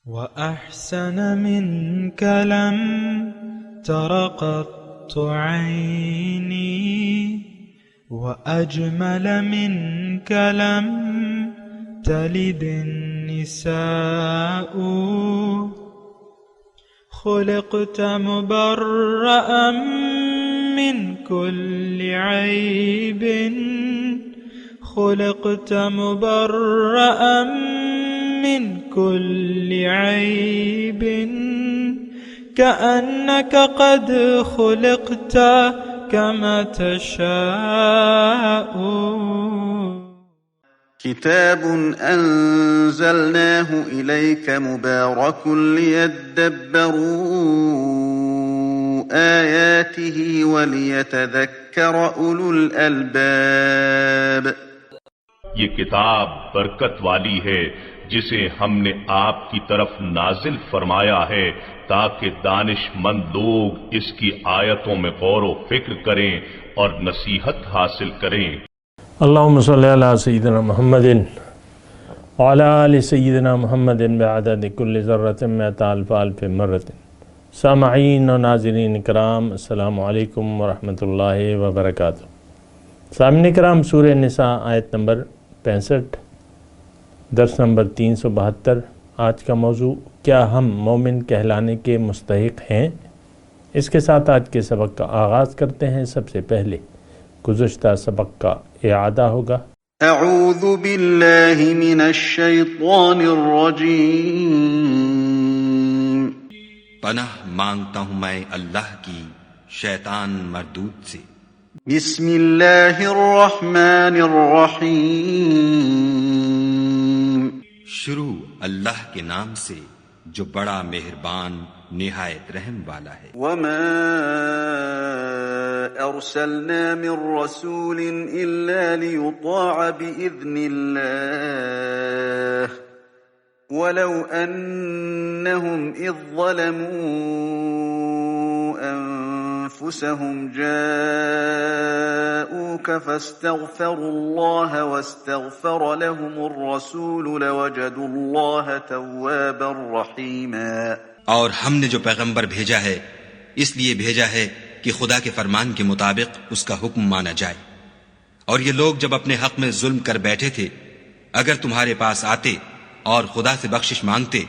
وأحسن منك لم تر قط عيني وأجمل منك لم تلد النساء خلقت مبرأ من كل عيب خلقت مبرأ من كل عيب كأنك قد خلقت كما تشاء كتاب أنزلناه إليك مبارك ليدبروا آياته وليتذكر أولو الألباب یہ کتاب برکت والی ہے جسے ہم نے آپ کی طرف نازل فرمایا ہے تاکہ دانش مند لوگ اس کی آیتوں میں غور و فکر کریں اور نصیحت حاصل کریں۔ اللہم صلی علی سیدنا محمد وعلی آل سیدنا محمد بعدد کل ذرۃ مئۃ الف الف مرۃ۔ سامعین و ناظرین کرام، السلام علیکم ورحمۃ اللہ وبرکاتہ۔ سامعین کرام، سورہ نساء آیت نمبر 65، درس نمبر 372۔ آج کا موضوع، کیا ہم مومن کہلانے کے مستحق ہیں؟ اس کے ساتھ آج کے سبق کا آغاز کرتے ہیں۔ سب سے پہلے گزشتہ سبق کا اعادہ ہوگا۔ اعوذ باللہ من الشیطان الرجیم۔ پناہ مانگتا ہوں میں اللہ کی شیطان مردود سے۔ بسم اللہ الرحمن الرحیم۔ شروع اللہ کے نام سے جو بڑا مہربان نہایت رحم والا ہے۔ وما ارسلنا من رسول الا ليطاع باذن الله ولو انهم اذ ظلموا انفسهم جاءوك فاستغفروا الله واستغفر لهم الرسول لوجدوا الله توابا رحيما۔ اور ہم نے جو پیغمبر بھیجا ہے اس لیے بھیجا ہے کہ خدا کے فرمان کے مطابق اس کا حکم مانا جائے، اور یہ لوگ جب اپنے حق میں ظلم کر بیٹھے تھے اگر تمہارے پاس آتے اور خدا سے بخشش مانگتے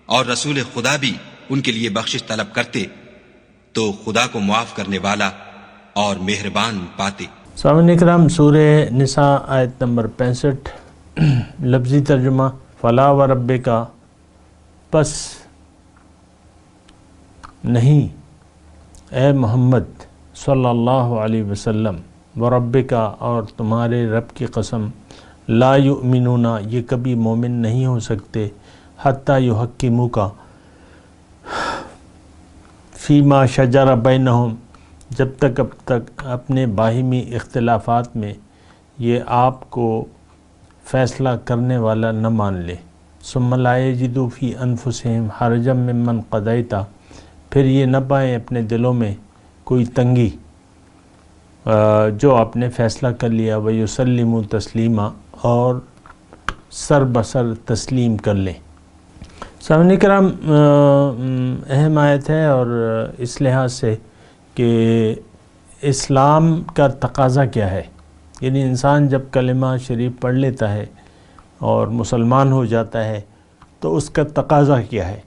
اور رسول خدا بھی ان کے لیے بخشش طلب کرتے تو خدا کو معاف کرنے والا اور مہربان پاتے۔ سامعین اکرام، سورہ نساء آیت نمبر 65، لفظی ترجمہ، فلا وربک، پس نہیں اے محمد صلی اللہ علیہ وسلم، وربک، اور تمہارے رب کی قسم، لا یؤمنون، یہ کبھی مومن نہیں ہو سکتے، حتی یحکموک، فیما شجر بینہم، جب تک اپنے باہمی اختلافات میں یہ آپ کو فیصلہ کرنے والا نہ مان لے، ثم لا یجدوا فی انفسہم حرجا ممن قضیت، پھر یہ نہ پائیں اپنے دلوں میں کوئی تنگی جو آپ نے فیصلہ کر لیا، وَيُسَلِّمُوا تسلیما، اور سر بسر تسلیم کر لیں۔ سامعین کرام، اہم آیت ہے، اور اس لحاظ سے کہ اسلام کا تقاضا کیا ہے، یعنی انسان جب کلمہ شریف پڑھ لیتا ہے اور مسلمان ہو جاتا ہے تو اس کا تقاضا کیا ہے،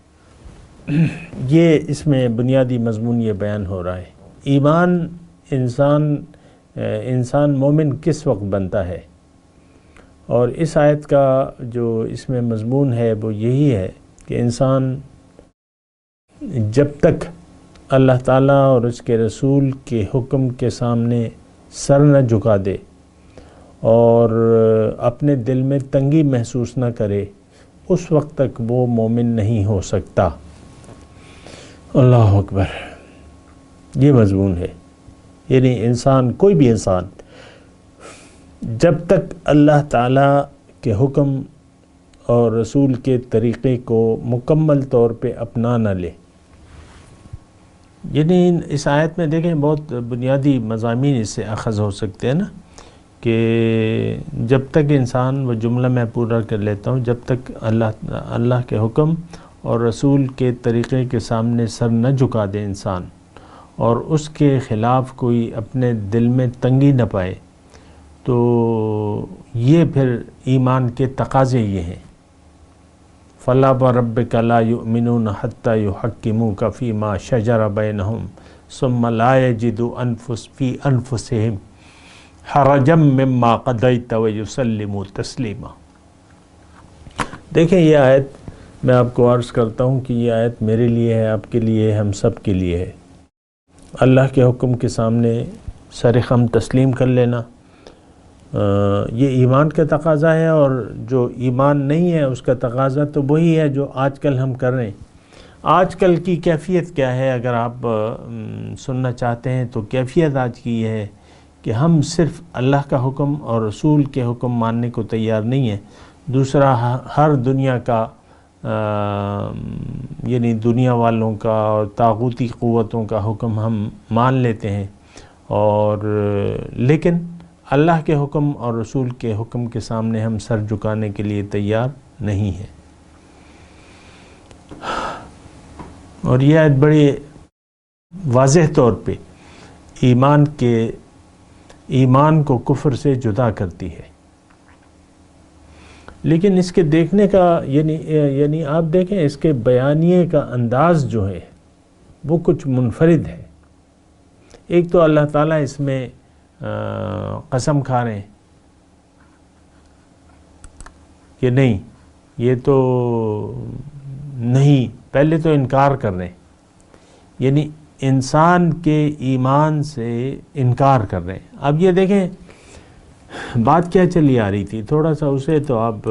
یہ اس میں بنیادی مضمون یہ بیان ہو رہا ہے۔ ایمان، انسان مومن کس وقت بنتا ہے، اور اس آیت کا جو اس میں مضمون ہے وہ یہی ہے کہ انسان جب تک اللہ تعالیٰ اور اس کے رسول کے حکم کے سامنے سر نہ جھکا دے اور اپنے دل میں تنگی محسوس نہ کرے، اس وقت تک وہ مومن نہیں ہو سکتا۔ اللہ اکبر، یہ مضمون ہے، یعنی انسان، کوئی بھی انسان جب تک اللہ تعالیٰ کے حکم اور رسول کے طریقے کو مکمل طور پہ اپنا نہ لے، یعنی اس آیت میں دیکھیں بہت بنیادی مضامین اس سے اخذ ہو سکتے ہیں نا، کہ جب تک انسان، وہ جملہ میں پورا کر لیتا ہوں، جب تک اللہ کے حکم اور رسول کے طریقے کے سامنے سر نہ جھکا دے انسان، اور اس کے خلاف کوئی اپنے دل میں تنگی نہ پائے، تو یہ پھر ایمان کے تقاضے یہ ہیں۔ فَلَا وَرَبِّكَ لَا يُؤْمِنُونَ حَتَّى يُحَكِّمُوكَ فِي مَا شَجَرَ بَيْنَهُمْ ثُمَّ لَا يَجِدُوا فِي أَنفُسِهِمْ حَرَجًا مِّمَّا قَضَيْتَ وَيُسَلِّمُوا تَسْلِيمًا۔ دیکھیں یہ آیت میں آپ کو عرض کرتا ہوں کہ یہ آیت میرے لیے ہے، آپ کے لیے ہے، ہم سب کے لیے ہے۔ اللہ کے حکم کے سامنے سر خم تسلیم کر لینا یہ ایمان کا تقاضا ہے، اور جو ایمان نہیں ہے اس کا تقاضا تو وہی ہے جو آج کل ہم کر رہے ہیں۔ آج کل کی کیفیت کیا ہے اگر آپ سننا چاہتے ہیں تو کیفیت آج کی یہ ہے کہ ہم صرف اللہ کا حکم اور رسول کے حکم ماننے کو تیار نہیں ہیں، دوسرا ہر دنیا کا یعنی دنیا والوں کا اور طاغوتی قوتوں کا حکم ہم مان لیتے ہیں، اور لیکن اللہ کے حکم اور رسول کے حکم کے سامنے ہم سر جھکانے کے لیے تیار نہیں ہیں۔ اور یہ آیت بڑی واضح طور پہ ایمان کو کفر سے جدا کرتی ہے، لیکن اس کے دیکھنے کا یعنی آپ دیکھیں اس کے بیانیے کا انداز جو ہے وہ کچھ منفرد ہے۔ ایک تو اللہ تعالیٰ اس میں قسم کھا رہے ہیں کہ نہیں یہ تو نہیں، پہلے تو انکار کر رہے ہیں، یعنی انسان کے ایمان سے انکار کر رہے ہیں۔ اب یہ دیکھیں بات کیا چلی آ رہی تھی، تھوڑا سا اسے تو آپ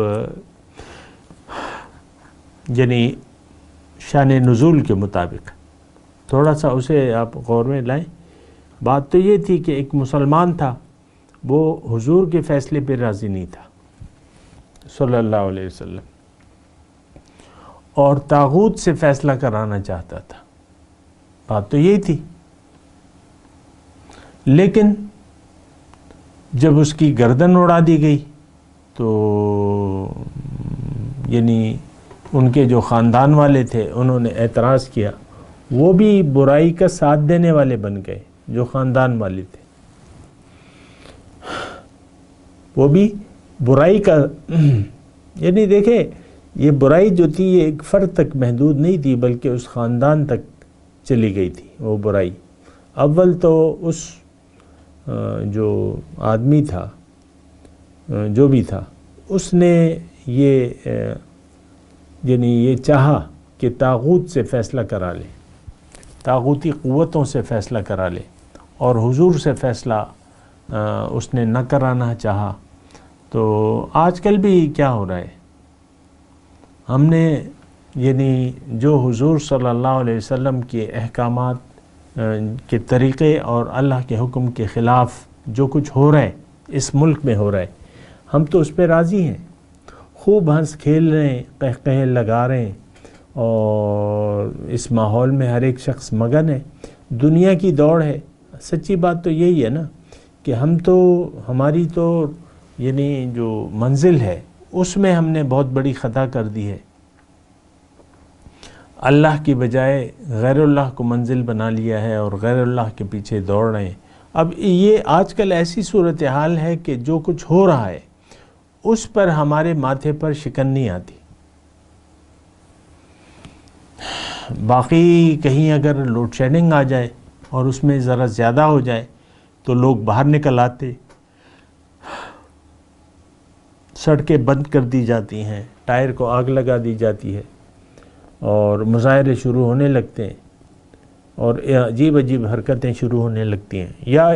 یعنی شان نزول کے مطابق تھوڑا سا اسے آپ غور میں لائیں۔ بات تو یہ تھی کہ ایک مسلمان تھا، وہ حضور کے فیصلے پہ راضی نہیں تھا صلی اللہ علیہ وسلم، اور طاغوت سے فیصلہ کرانا چاہتا تھا، بات تو یہی تھی۔ لیکن جب اس کی گردن اڑا دی گئی تو یعنی ان کے جو خاندان والے تھے انہوں نے اعتراض کیا، وہ بھی برائی کا ساتھ دینے والے بن گئے، جو خاندان والے تھے وہ بھی برائی کا یعنی دیکھیں یہ برائی جو تھی یہ ایک فرد تک محدود نہیں تھی بلکہ اس خاندان تک چلی گئی تھی وہ برائی۔ اول تو اس جو آدمی تھا جو بھی تھا اس نے یہ یعنی یہ چاہا کہ طاغوت سے فیصلہ کرا لے، طاغوتی قوتوں سے فیصلہ کرا لے، اور حضور سے فیصلہ اس نے نہ کرانا چاہا۔ تو آج کل بھی کیا ہو رہا ہے، ہم نے یعنی جو حضور صلی اللہ علیہ وسلم کے احکامات کے طریقے اور اللہ کے حکم کے خلاف جو کچھ ہو رہا ہے اس ملک میں ہو رہا ہے، ہم تو اس پہ راضی ہیں، خوب ہنس کھیل رہے ہیں، قہقہے لگا رہے ہیں، اور اس ماحول میں ہر ایک شخص مگن ہے، دنیا کی دوڑ ہے۔ سچی بات تو یہی ہے نا کہ ہماری تو یعنی جو منزل ہے اس میں ہم نے بہت بڑی خطا کر دی ہے، اللہ کی بجائے غیر اللہ کو منزل بنا لیا ہے اور غیر اللہ کے پیچھے دوڑ رہے ہیں۔ اب یہ آج کل ایسی صورتحال ہے کہ جو کچھ ہو رہا ہے اس پر ہمارے ماتھے پر شکن نہیں آتی۔ باقی کہیں اگر لوڈ شیڈنگ آ جائے اور اس میں ذرا زیادہ ہو جائے تو لوگ باہر نکل آتے، سڑکیں بند کر دی جاتی ہیں، ٹائر کو آگ لگا دی جاتی ہے، اور مظاہرے شروع ہونے لگتے ہیں، اور عجیب عجیب حرکتیں شروع ہونے لگتی ہیں، یا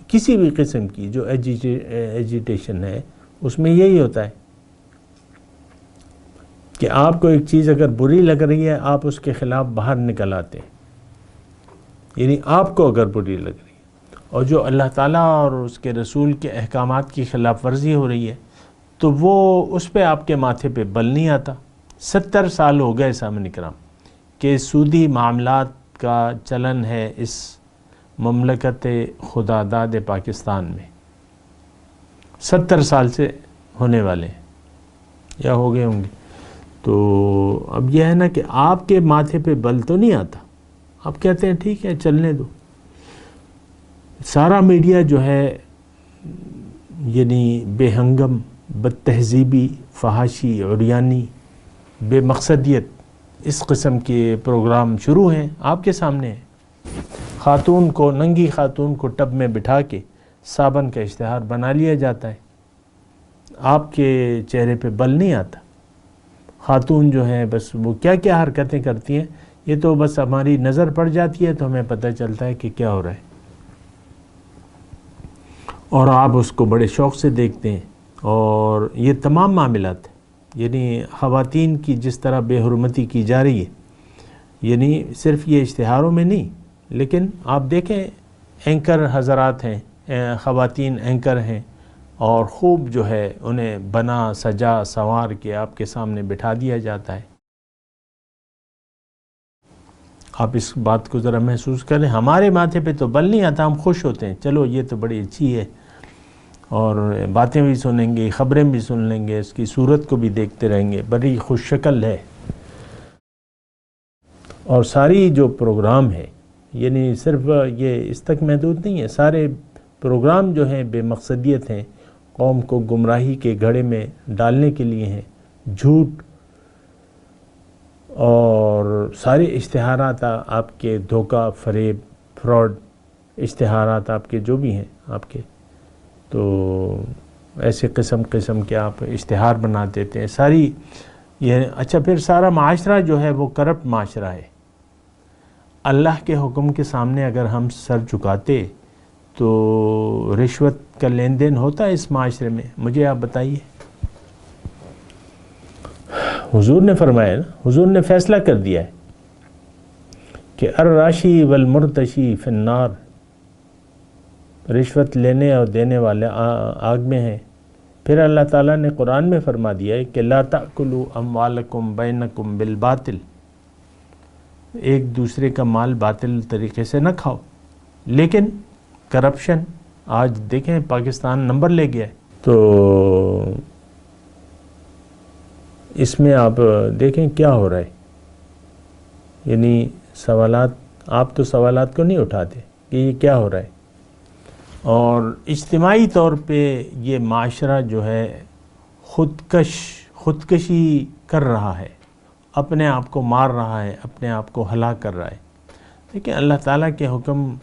کسی بھی قسم کی جو ایجیٹیشن ہے اس میں یہی ہوتا ہے کہ آپ کو ایک چیز اگر بری لگ رہی ہے آپ اس کے خلاف باہر نکل آتے ہیں، یعنی آپ کو اگر بری لگ رہی ہے، اور جو اللہ تعالیٰ اور اس کے رسول کے احکامات کی خلاف ورزی ہو رہی ہے تو وہ اس پہ آپ کے ماتھے پہ بل نہیں آتا۔ 70 سال ہو گئے سامعین کرام کہ سودی معاملات کا چلن ہے اس مملکت خدا داد پاکستان میں، 70 سال سے ہونے والے ہیں یا ہو گئے ہوں گے۔ تو اب یہ ہے نا کہ آپ کے ماتھے پہ بل تو نہیں آتا، آپ کہتے ہیں ٹھیک ہے چلنے دو. سارا میڈیا جو ہے یعنی بے ہنگم، بد تہذیبی، فحاشی، عریانی، بے مقصدیت، اس قسم کے پروگرام شروع ہیں آپ کے سامنے ہیں. خاتون کو، ننگی خاتون کو ٹب میں بٹھا کے صابن کا اشتہار بنا لیا جاتا ہے. آپ کے چہرے پہ بل نہیں آتا. خاتون جو ہیں بس وہ کیا کیا حرکتیں کرتی ہیں، یہ تو بس ہماری نظر پڑ جاتی ہے تو ہمیں پتہ چلتا ہے کہ کیا ہو رہا ہے، اور آپ اس کو بڑے شوق سے دیکھتے ہیں. اور یہ تمام معاملات یعنی خواتین کی جس طرح بے حرمتی کی جا رہی ہے، یعنی صرف یہ اشتہاروں میں نہیں، لیکن آپ دیکھیں اینکر حضرات ہیں، خواتین اینکر ہیں، اور خوب جو ہے انہیں بنا سجا سنوار کے آپ کے سامنے بٹھا دیا جاتا ہے. آپ اس بات کو ذرا محسوس کریں. ہمارے ماتھے پہ تو بل نہیں آتا، ہم خوش ہوتے ہیں، چلو یہ تو بڑی اچھی ہے، اور باتیں بھی سنیں گے، خبریں بھی سن لیں گے، اس کی صورت کو بھی دیکھتے رہیں گے، بڑی خوش شکل ہے. اور ساری جو پروگرام ہے یعنی صرف یہ اس تک محدود نہیں ہے، سارے پروگرام جو ہیں بے مقصدیت ہیں، قوم کو گمراہی کے گھڑے میں ڈالنے کے لیے ہیں. جھوٹ اور سارے اشتہارات آپ کے دھوکہ، فریب، فراڈ اشتہارات آپ کے جو بھی ہیں آپ کے، تو ایسے قسم کے آپ اشتہار بنا دیتے ہیں. ساری یہ اچھا پھر سارا معاشرہ جو ہے وہ کرپٹ معاشرہ ہے. اللہ کے حکم کے سامنے اگر ہم سر جھکاتے تو رشوت کا لین دین ہوتا ہے اس معاشرے میں؟ مجھے آپ بتائیے. حضور نے فرمایا نا، حضور نے فیصلہ کر دیا ہے کہ الراشی والمرتشی فی النار، رشوت لینے اور دینے والے آگ میں ہیں. پھر اللہ تعالیٰ نے قرآن میں فرما دیا ہے کہ لا تأکلوا اموالکم بینکم بالباطل، ایک دوسرے کا مال باطل طریقے سے نہ کھاؤ. لیکن کرپشن آج دیکھیں پاکستان نمبر لے گیا ہے. تو اس میں آپ دیکھیں کیا ہو رہا ہے. یعنی سوالات، آپ تو سوالات کو نہیں اٹھاتے کہ یہ کیا ہو رہا ہے. اور اجتماعی طور پہ یہ معاشرہ جو ہے خودکشی کر رہا ہے، اپنے آپ کو مار رہا ہے، اپنے آپ کو ہلاک کر رہا ہے. دیکھیں اللہ تعالیٰ کے حکم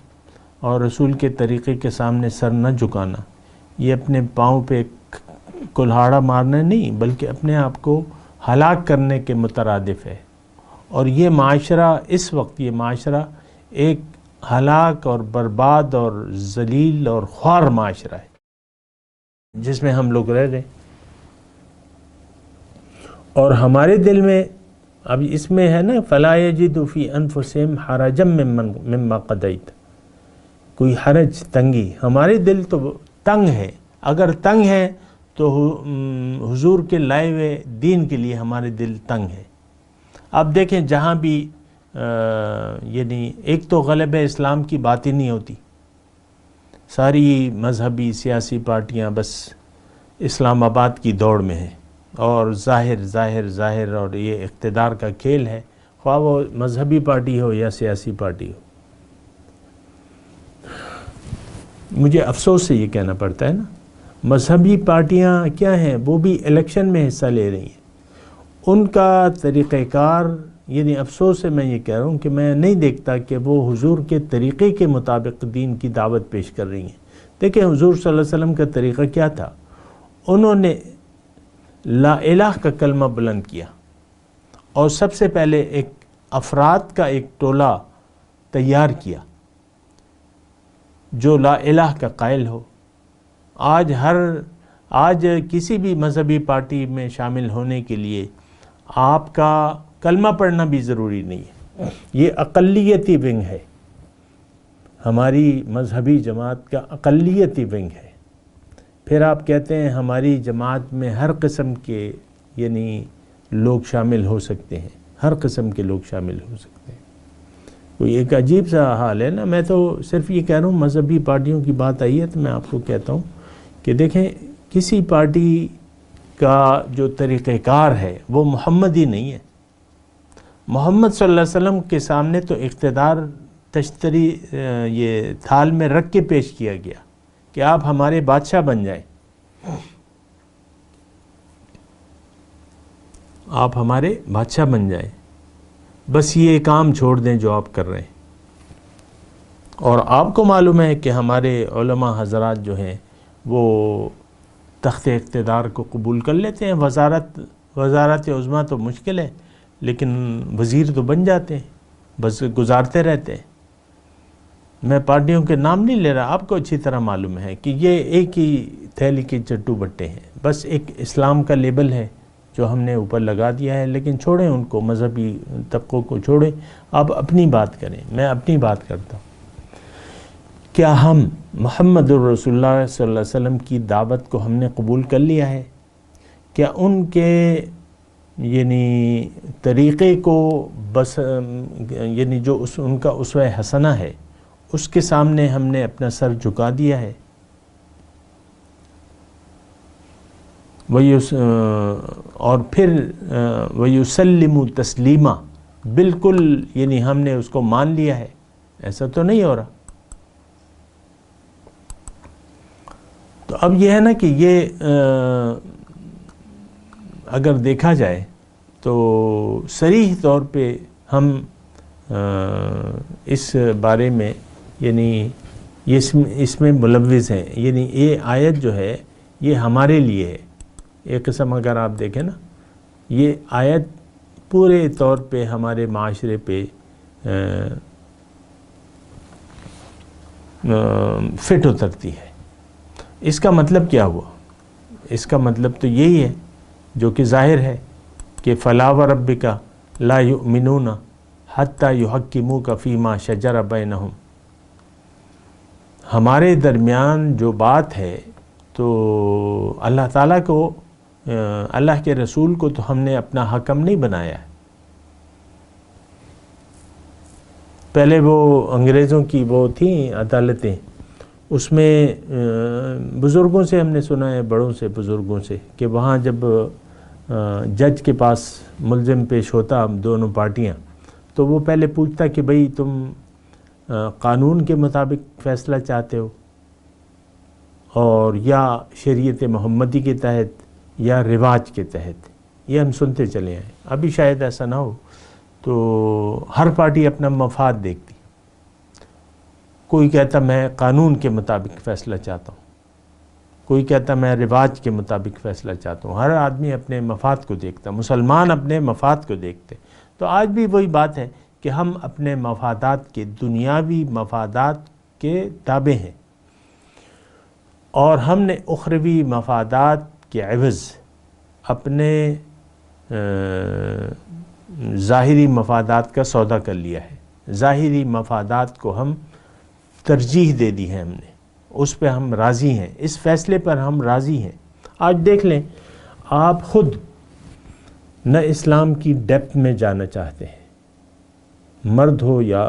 اور رسول کے طریقے کے سامنے سر نہ جھکانا، یہ اپنے پاؤں پہ کلہاڑا مارنا نہیں بلکہ اپنے آپ کو ہلاک کرنے کے مترادف ہے. اور یہ معاشرہ اس وقت، یہ معاشرہ ایک ہلاک اور برباد اور ذلیل اور خوار معاشرہ ہے جس میں ہم لوگ رہ رہے ہیں. اور ہمارے دل میں اب اس میں ہے نا فَلَا يَجِدُ فِي أَنفُسِهِمْ حَرَجًا مِّمَّا قَضَيْتَ، کوئی حرج، تنگی. ہمارے دل تو تنگ ہے، اگر تنگ ہے تو حضور کے لائے ہوئے دین کے لیے ہمارے دل تنگ ہے. آپ دیکھیں جہاں بھی یعنی ایک تو غلبہ اسلام کی بات ہی نہیں ہوتی، ساری مذہبی سیاسی پارٹیاں بس اسلام آباد کی دوڑ میں ہیں، اور ظاہر اور یہ اقتدار کا کھیل ہے، خواہ وہ مذہبی پارٹی ہو یا سیاسی پارٹی ہو. مجھے افسوس سے یہ کہنا پڑتا ہے نا، مذہبی پارٹیاں کیا ہیں، وہ بھی الیکشن میں حصہ لے رہی ہیں. ان کا طریقہ کار، یعنی افسوس سے میں یہ کہہ رہا ہوں کہ میں نہیں دیکھتا کہ وہ حضور کے طریقے کے مطابق دین کی دعوت پیش کر رہی ہیں. دیکھیں حضور صلی اللہ علیہ وسلم کا طریقہ کیا تھا، انہوں نے لا الہ کا کلمہ بلند کیا، اور سب سے پہلے ایک افراد کا ایک ٹولہ تیار کیا جو لا الہ کا قائل ہو. آج کسی بھی مذہبی پارٹی میں شامل ہونے کے لیے آپ کا کلمہ پڑھنا بھی ضروری نہیں ہے. یہ اقلیتی ونگ ہے، ہماری مذہبی جماعت کا اقلیتی ونگ ہے. پھر آپ کہتے ہیں ہماری جماعت میں ہر قسم کے یعنی لوگ شامل ہو سکتے ہیں، ہر قسم کے لوگ شامل ہو سکتے ہیں. کوئی ایک عجیب سا حال ہے نا. میں تو صرف یہ کہہ رہا ہوں مذہبی پارٹیوں کی بات آئی ہے تو میں آپ کو کہتا ہوں کہ دیکھیں کسی پارٹی کا جو طریقہ کار ہے وہ محمد ہی نہیں ہے۔ محمد صلی اللہ علیہ وسلم کے سامنے تو اقتدار تشتری یہ تھال میں رکھ کے پیش کیا گیا کہ آپ ہمارے بادشاہ بن جائیں، آپ ہمارے بادشاہ بن جائیں، بس یہ کام چھوڑ دیں جو آپ کر رہے ہیں۔ اور آپ کو معلوم ہے کہ ہمارے علماء حضرات جو ہیں وہ تخت اقتدار کو قبول کر لیتے ہیں، وزارت عظمیٰ تو مشکل ہے، لیکن وزیر تو بن جاتے ہیں، بس گزارتے رہتے ہیں۔ میں پارٹیوں کے نام نہیں لے رہا، آپ کو اچھی طرح معلوم ہے کہ یہ ایک ہی تھیلی کے چٹو بٹے ہیں، بس ایک اسلام کا لیبل ہے جو ہم نے اوپر لگا دیا ہے، لیکن چھوڑیں ان کو، مذہبی طبقوں کو چھوڑیں، آپ اپنی بات کریں، میں اپنی بات کرتا ہوں۔ کیا ہم محمد الرسول اللہ صلی اللہ علیہ وسلم کی دعوت کو ہم نے قبول کر لیا ہے؟ کیا ان کے طریقے کو بس جو ان کا اسوہ حسنہ ہے اس کے سامنے ہم نے اپنا سر جھکا دیا ہے؟ اور پھر وَيُسَلِّمُ تسلیمہ، بالکل ہم نے اس کو مان لیا ہے؟ ایسا تو نہیں ہو رہا۔ تو اب یہ ہے نا کہ یہ اگر دیکھا جائے تو صریح طور پہ ہم اس بارے میں اس میں ملوث ہیں، یہ آیت جو ہے یہ ہمارے لیے ہے۔ ایک قسم اگر آپ دیکھیں نا، یہ آیت پورے طور پہ ہمارے معاشرے پہ فٹ اترتی ہے۔ اس کا مطلب کیا ہوا؟ اس کا مطلب تو یہی ہے جو کہ ظاہر ہے کہ فَلَا وَرَبِّكَ لَا يُؤْمِنُونَ حَتَّى يُحَكِّمُوكَ فِي مَا شَجَرَ بَيْنَهُمْ۔ ہمارے درمیان جو بات ہے تو اللہ تعالیٰ کو، اللہ کے رسول کو تو ہم نے اپنا حکم نہیں بنایا ہے۔ پہلے وہ انگریزوں کی وہ تھیں عدالتیں، اس میں بزرگوں سے ہم نے سنا ہے، بڑوں سے، بزرگوں سے، کہ وہاں جب جج کے پاس ملزم پیش ہوتا دونوں پارٹیاں، تو وہ پہلے پوچھتا کہ بھئی تم قانون کے مطابق فیصلہ چاہتے ہو اور یا شریعت محمدی کے تحت یا رواج کے تحت؟ یہ ہم سنتے چلے ہیں، ابھی شاید ایسا نہ ہو۔ تو ہر پارٹی اپنا مفاد دیکھتی، کوئی کہتا میں قانون کے مطابق فیصلہ چاہتا ہوں، کوئی کہتا میں رواج کے مطابق فیصلہ چاہتا ہوں، ہر آدمی اپنے مفاد کو دیکھتا، مسلمان اپنے مفاد کو دیکھتے۔ تو آج بھی وہی بات ہے کہ ہم اپنے مفادات کے، دنیاوی مفادات کے تابع ہیں، اور ہم نے اخروی مفادات کے عوض اپنے ظاہری مفادات کا سودا کر لیا ہے۔ ظاہری مفادات کو ہم ترجیح دے دی ہے، ہم نے اس پہ ہم راضی ہیں، اس فیصلے پر ہم راضی ہیں۔ آج دیکھ لیں، آپ خود نہ اسلام کی ڈیپتھ میں جانا چاہتے ہیں، مرد ہو یا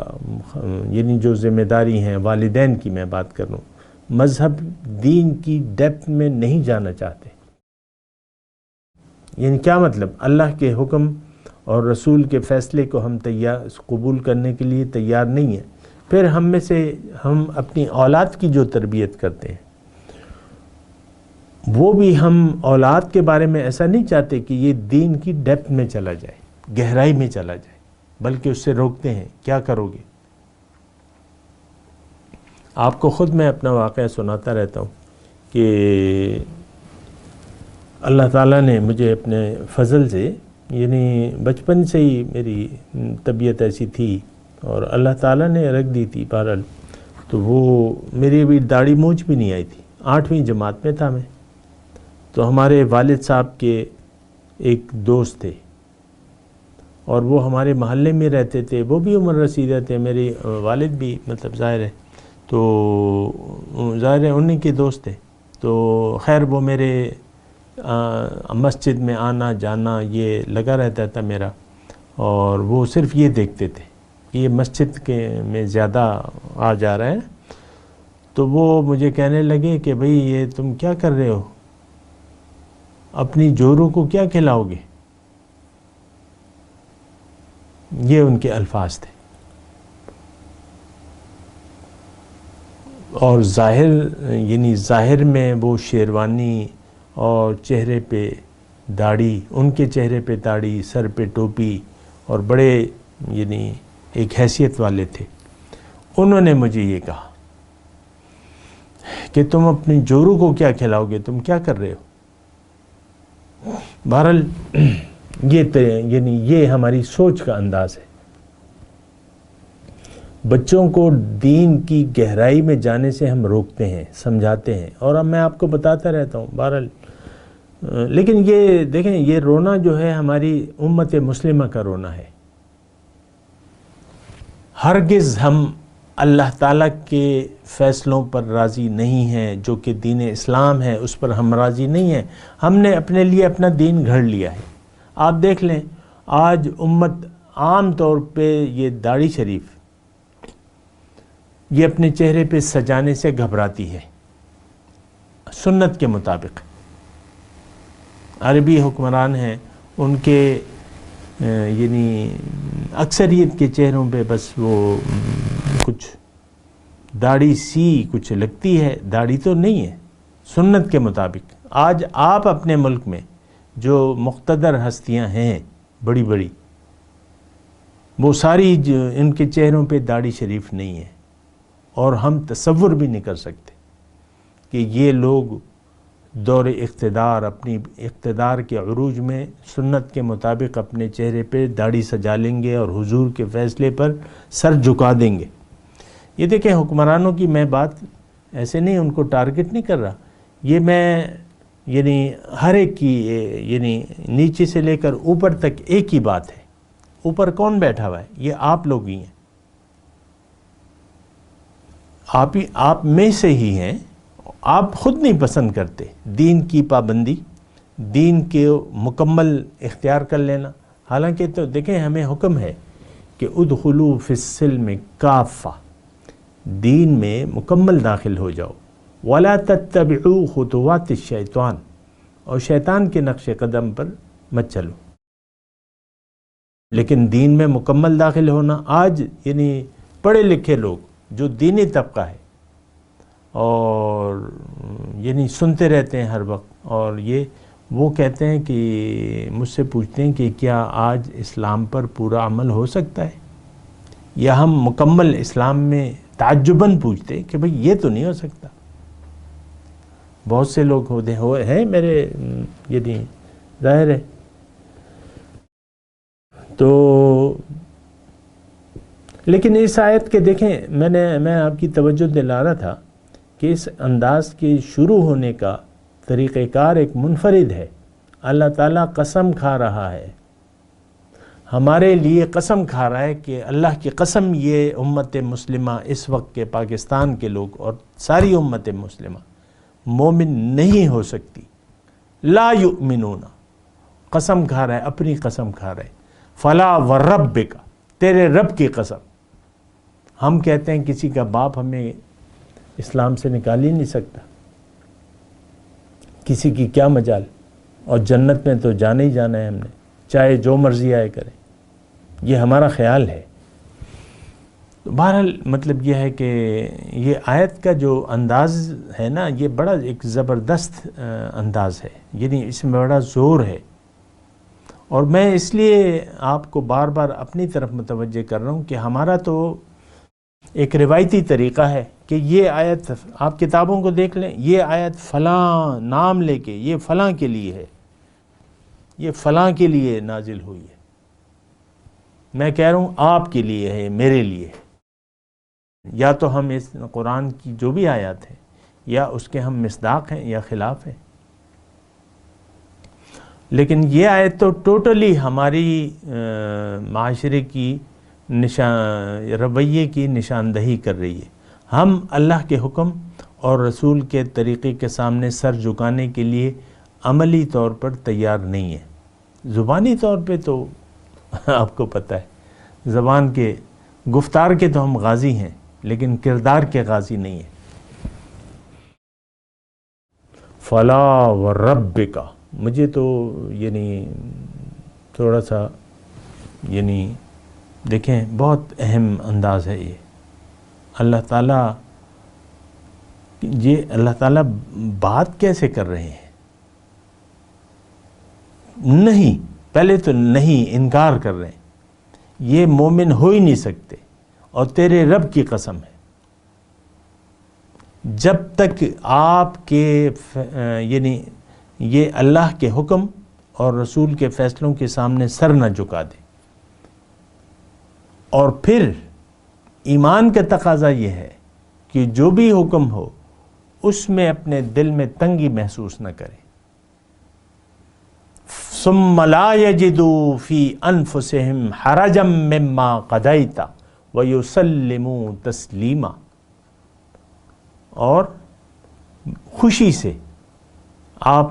جو ذمہ داری ہیں والدین کی میں بات کر رہا ہوں، مذہب دین کی ڈیپتھ میں نہیں جانا چاہتے۔ کیا مطلب؟ اللہ کے حکم اور رسول کے فیصلے کو ہم قبول کرنے کے لیے تیار نہیں ہیں۔ پھر ہم میں سے ہم اپنی اولاد کی جو تربیت کرتے ہیں، وہ بھی ہم اولاد کے بارے میں ایسا نہیں چاہتے کہ یہ دین کی ڈیپتھ میں چلا جائے، گہرائی میں چلا جائے، بلکہ اس سے روکتے ہیں، کیا کرو گے؟ آپ کو خود میں اپنا واقعہ سناتا رہتا ہوں کہ اللہ تعالیٰ نے مجھے اپنے فضل سے، بچپن سے ہی میری طبیعت ایسی تھی اور اللہ تعالیٰ نے رکھ دی تھی بہرحال، تو وہ میری ابھی داڑھی مونچھ بھی نہیں آئی تھی، 8ویں جماعت میں تھا میں۔ تو ہمارے والد صاحب کے ایک دوست تھے اور وہ ہمارے محلے میں رہتے تھے، وہ بھی عمر رسیدہ تھے، میرے والد بھی ظاہر ہے، تو ظاہر ہے انہیں کے دوست تھے۔ تو خیر وہ میرے مسجد میں آنا جانا یہ لگا رہتا تھا میرا، اور وہ صرف یہ دیکھتے تھے کہ یہ مسجد کے میں زیادہ آ جا رہا ہے۔ تو وہ مجھے کہنے لگے کہ بھئی یہ تم کیا کر رہے ہو؟ اپنی جوروں کو کیا کھلاؤ گے؟ یہ ان کے الفاظ تھے. اور ظاہر میں وہ شیروانی اور چہرے پہ داڑھی، ان کے چہرے پہ داڑھی، سر پہ ٹوپی، اور بڑے ایک حیثیت والے تھے. انہوں نے مجھے یہ کہا کہ تم اپنی جوروں کو کیا کھلاؤ گے، تم کیا کر رہے ہو؟ بہرحال یہ ہماری سوچ کا انداز ہے. بچوں کو دین کی گہرائی میں جانے سے ہم روکتے ہیں، سمجھاتے ہیں، اور اب میں آپ کو بتاتا رہتا ہوں. بہرحال لیکن یہ دیکھیں، یہ رونا جو ہے ہماری امت مسلمہ کا رونا ہے. ہرگز ہم اللہ تعالیٰ کے فیصلوں پر راضی نہیں ہیں، جو کہ دین اسلام ہے اس پر ہم راضی نہیں ہیں. ہم نے اپنے لیے اپنا دین گھڑ لیا ہے. آپ دیکھ لیں، آج امت عام طور پہ یہ داڑھی شریف یہ اپنے چہرے پہ سجانے سے گھبراتی ہے سنت کے مطابق. عربی حکمران ہیں، ان کے اکثریت کے چہروں پہ بس وہ کچھ داڑھی سی کچھ لگتی ہے، داڑھی تو نہیں ہے سنت کے مطابق. آج آپ اپنے ملک میں جو مقتدر ہستیاں ہیں بڑی بڑی، وہ ساری ان کے چہروں پہ داڑھی شریف نہیں ہے، اور ہم تصور بھی نہیں کر سکتے کہ یہ لوگ دور اقتدار، اپنی اقتدار کے عروج میں سنت کے مطابق اپنے چہرے پہ داڑھی سجا لیں گے اور حضور کے فیصلے پر سر جھکا دیں گے. یہ دیکھیں، حکمرانوں کی میں بات ایسے نہیں ان کو ٹارگٹ نہیں کر رہا. یہ میں ہر ایک کی نیچے سے لے کر اوپر تک ایک ہی بات ہے. اوپر کون بیٹھا ہوا ہے؟ یہ آپ لوگ ہی ہیں. آپ میں سے ہی ہیں. آپ خود نہیں پسند کرتے دین کی پابندی، دین کے مکمل اختیار کر لینا. حالانکہ تو دیکھیں، ہمیں حکم ہے کہ ادخلوا فی السلم کافہ، دین میں مکمل داخل ہو جاؤ. ولا تتبعوا خطوات الشیطان، اور شیطان کے نقش قدم پر مت چلو. لیکن دین میں مکمل داخل ہونا، آج پڑھے لکھے لوگ جو دینی طبقہ ہے اور سنتے رہتے ہیں ہر وقت، اور وہ کہتے ہیں کہ مجھ سے پوچھتے ہیں کہ کیا آج اسلام پر پورا عمل ہو سکتا ہے، یا ہم مکمل اسلام میں تعجباً پوچھتے کہ بھئی یہ تو نہیں ہو سکتا. بہت سے لوگ ہیں میرے ظاہر ہے. تو لیکن اس آیت کے دیکھیں، میں آپ کی توجہ دلا رہا تھا کہ اس انداز کے شروع ہونے کا طریقہ کار ایک منفرد ہے. اللہ تعالیٰ قسم کھا رہا ہے، ہمارے لیے قسم کھا رہا ہے کہ اللہ کی قسم، یہ امت مسلمہ اس وقت کے پاکستان کے لوگ اور ساری امت مسلمہ مومن نہیں ہو سکتی. لا یؤمنون، قسم کھا رہا ہے، اپنی قسم کھا رہا ہے. فلا وربک، تیرے رب کی قسم. ہم کہتے ہیں کسی کا باپ ہمیں اسلام سے نکال ہی نہیں سکتا، کسی کی کیا مجال، اور جنت میں تو جانا ہی جانا ہے ہم نے، چاہے جو مرضی آئے کرے. یہ ہمارا خیال ہے. تو بہرحال مطلب یہ ہے کہ یہ آیت کا جو انداز ہے نا، یہ بڑا ایک زبردست انداز ہے، اس میں بڑا زور ہے. اور میں اس لیے آپ کو بار بار اپنی طرف متوجہ کر رہا ہوں کہ ہمارا تو ایک روایتی طریقہ ہے کہ یہ آیت، آپ کتابوں کو دیکھ لیں، یہ آیت فلاں نام لے کے یہ فلاں کے لیے ہے، یہ فلاں کے لیے نازل ہوئی ہے. میں کہہ رہا ہوں آپ کے لیے ہے، میرے لیے ہے. یا تو ہم اس قرآن کی جو بھی آیات ہیں، یا اس کے ہم مصداق ہیں یا خلاف ہیں. لیکن یہ آیت تو ٹوٹلی ہماری معاشرے کی رویے کی نشاندہی کر رہی ہے. ہم اللہ کے حکم اور رسول کے طریقے کے سامنے سر جھکانے کے لیے عملی طور پر تیار نہیں ہیں. زبانی طور پہ تو آپ کو پتہ ہے، زبان کے گفتار کے تو ہم غازی ہیں، لیکن کردار کے غازی نہیں ہیں. فلا وربک، مجھے تو تھوڑا سا دیکھیں بہت اہم انداز ہے یہ. اللہ تعالیٰ بات کیسے کر رہے ہیں؟ نہیں، پہلے تو نہیں، انکار کر رہے ہیں، یہ مومن ہو ہی نہیں سکتے، اور تیرے رب کی قسم ہے جب تک آپ کے یہ اللہ کے حکم اور رسول کے فیصلوں کے سامنے سر نہ جھکا دے. اور پھر ایمان کا تقاضا یہ ہے کہ جو بھی حکم ہو اس میں اپنے دل میں تنگی محسوس نہ کرے. ثم لا يجدوا في انفسهم حرجا مما قضيت ويسلموا تسلیما، اور خوشی سے آپ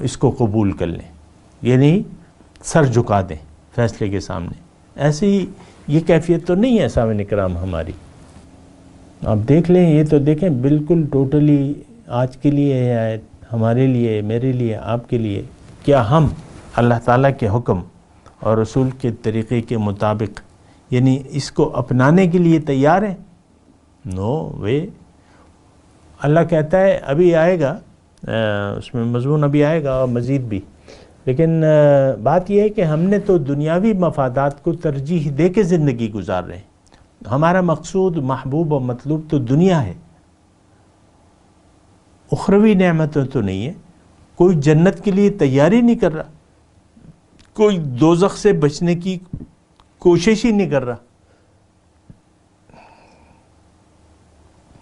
اس کو قبول کر لیں، سر جھکا دیں فیصلے کے سامنے. ایسی یہ کیفیت تو نہیں ہے سامعین کرام ہماری. آپ دیکھ لیں، یہ تو دیکھیں بالکل ٹوٹلی آج کے لیے ہے، ہمارے لیے، میرے لیے، آپ کے لیے. کیا ہم اللہ تعالیٰ کے حکم اور رسول کے طریقے کے مطابق اس کو اپنانے کے لیے تیار ہیں؟ نو وے. اللہ کہتا ہے ابھی آئے گا، اس میں مضمون ابھی آئے گا اور مزید بھی، لیکن بات یہ ہے کہ ہم نے تو دنیاوی مفادات کو ترجیح دے کے زندگی گزار رہے ہیں. ہمارا مقصود، محبوب اور مطلوب تو دنیا ہے، اخروی نعمتوں تو نہیں ہے. کوئی جنت کے لیے تیاری نہیں کر رہا، کوئی دوزخ سے بچنے کی کوشش ہی نہیں کر رہا.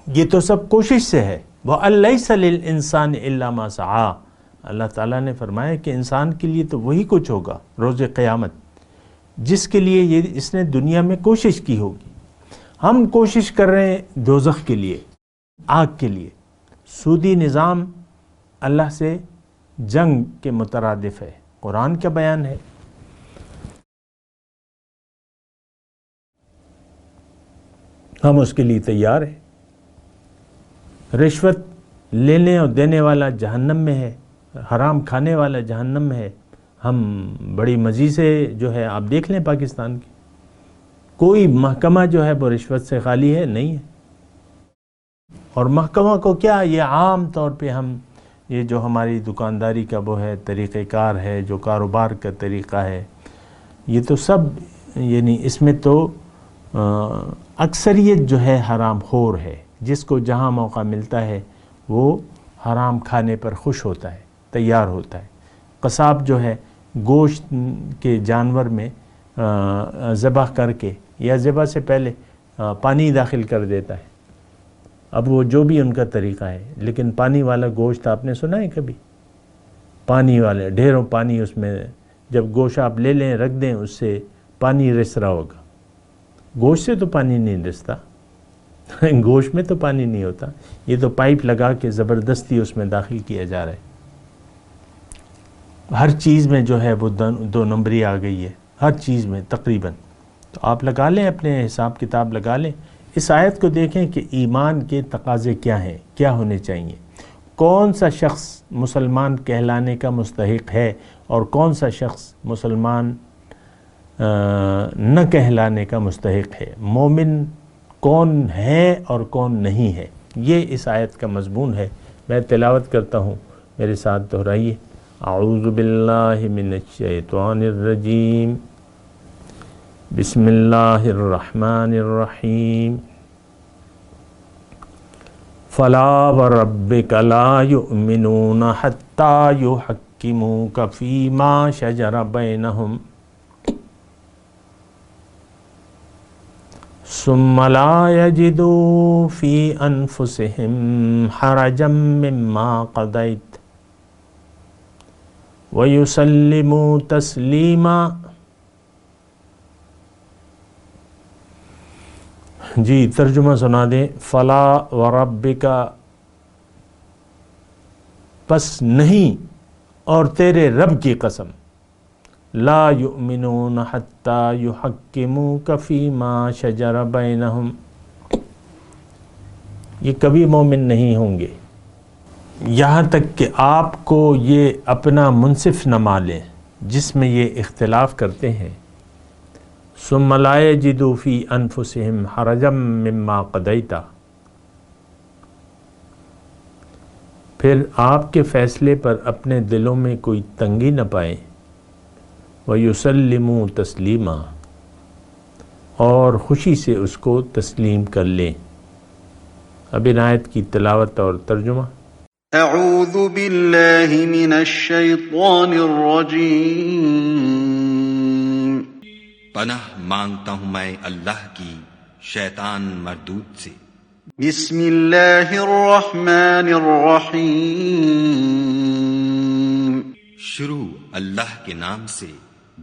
یہ تو سب کوشش سے ہے. وَأَلَّيْسَ لِلْإِنسَانِ إِلَّا مَا سَعَىٰ. اللہ تعالیٰ نے فرمایا کہ انسان کے لیے تو وہی کچھ ہوگا روز قیامت جس کے لیے اس نے دنیا میں کوشش کی ہوگی. ہم کوشش کر رہے ہیں دوزخ کے لیے، آگ کے لیے. سودی نظام اللہ سے جنگ کے مترادف ہے، قرآن کا بیان ہے. ہم اس کے لیے تیار ہیں. رشوت لینے اور دینے والا جہنم میں ہے، حرام کھانے والا جہنم میں ہے. ہم بڑی مزے سے آپ دیکھ لیں پاکستان کی کوئی محکمہ وہ رشوت سے خالی ہے نہیں ہے. اور محکمہ کو کیا، یہ عام طور پہ ہم یہ جو ہماری دکانداری کا طریقہ کار ہے، جو کاروبار کا طریقہ ہے، یہ تو سب اس میں تو اکثریت حرام خور ہے. جس کو جہاں موقع ملتا ہے وہ حرام کھانے پر خوش ہوتا ہے، تیار ہوتا ہے. قصاب گوشت کے جانور میں ذبح کر کے یا ذبح سے پہلے پانی داخل کر دیتا ہے. اب وہ جو بھی ان کا طریقہ ہے، لیکن پانی والا گوشت آپ نے سنا ہے کبھی؟ پانی والے ڈھیروں پانی اس میں، جب گوشت آپ لے لیں رکھ دیں اس سے پانی رس رہا ہوگا. گوشت سے تو پانی نہیں رستا، گوشت میں تو پانی نہیں ہوتا. یہ تو پائپ لگا کے زبردستی اس میں داخل کیا جا رہا ہے. ہر چیز میں وہ دو نمبری آ گئی ہے، ہر چیز میں تقریباً. تو آپ لگا لیں، اپنے حساب کتاب لگا لیں. اس آیت کو دیکھیں کہ ایمان کے تقاضے کیا ہیں، کیا ہونے چاہیے. کون سا شخص مسلمان کہلانے کا مستحق ہے اور کون سا شخص مسلمان نہ کہلانے کا مستحق ہے. مومن کون ہے اور کون نہیں ہے، یہ اس آیت کا مضمون ہے. میں تلاوت کرتا ہوں، میرے ساتھ دہرائیے. اعوذ باللہ من الشیطان الرجیم، بسم اللہ الرحمن الرحیم. فلا وربک لا یؤمنون حتی یحکموک فیما شجر بینہم ثم لا یجدوا فی انفسہم حرجا مما قضیت ویسلموا تسلیما. جی ترجمہ سنا دیں. فلا وربک، پس نہیں اور تیرے رب کی قسم، لا یؤمنون حتی یحکموک فیما شجر بینہم، یہ کبھی مومن نہیں ہوں گے یہاں تک کہ آپ کو یہ اپنا منصف نہ مان لیں جس میں یہ اختلاف کرتے ہیں. ثم لا یجدوا فی انفسہم حرجا مما قضیت، پھر آپ کے فیصلے پر اپنے دلوں میں کوئی تنگی نہ پائیں. وَيُسَلِّمُوا تَسْلِيمًا، اور خوشی سے اس کو تسلیم کر لیں. اب ان آیت کی تلاوت اور ترجمہ. اعوذ باللہ من الشیطان الرجیم. پناہ مانگتا ہوں میں اللہ کی شیطان مردود سے. بسم اللہ الرحمن الرحیم. شروع اللہ کے نام سے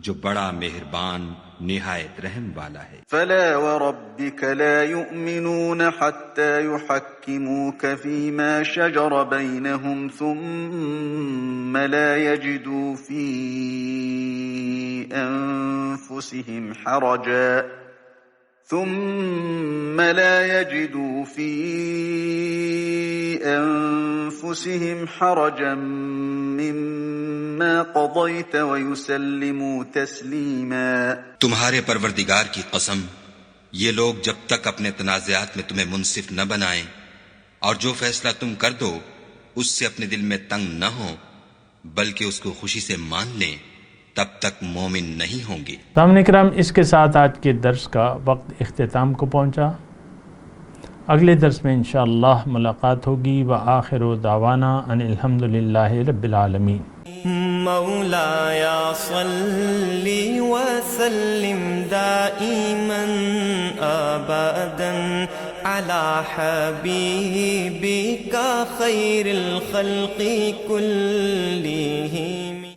جو بڑا مہربان نہایت رحم والا ہے. فلا وربك لا يؤمنون حتى يحكموك فيما شجر بينهم ثم لا يجدوا في أنفسهم حرجا مما قضيت ويسلموا تسليما. تمہارے پروردگار کی قسم، یہ لوگ جب تک اپنے تنازعات میں تمہیں منصف نہ بنائیں اور جو فیصلہ تم کر دو اس سے اپنے دل میں تنگ نہ ہو بلکہ اس کو خوشی سے مان لیں، تب تک مومن نہیں ہوں گے. سامعین کرام، اس کے ساتھ آج کے درس کا وقت اختتام کو پہنچا. اگلے درس میں انشاءاللہ ملاقات ہوگی. وآخر دعوانا ان الحمدللہ رب العالمین. مولایا صلی وسلم دائما ابدا على حبیبک خیر الخلق کلہم.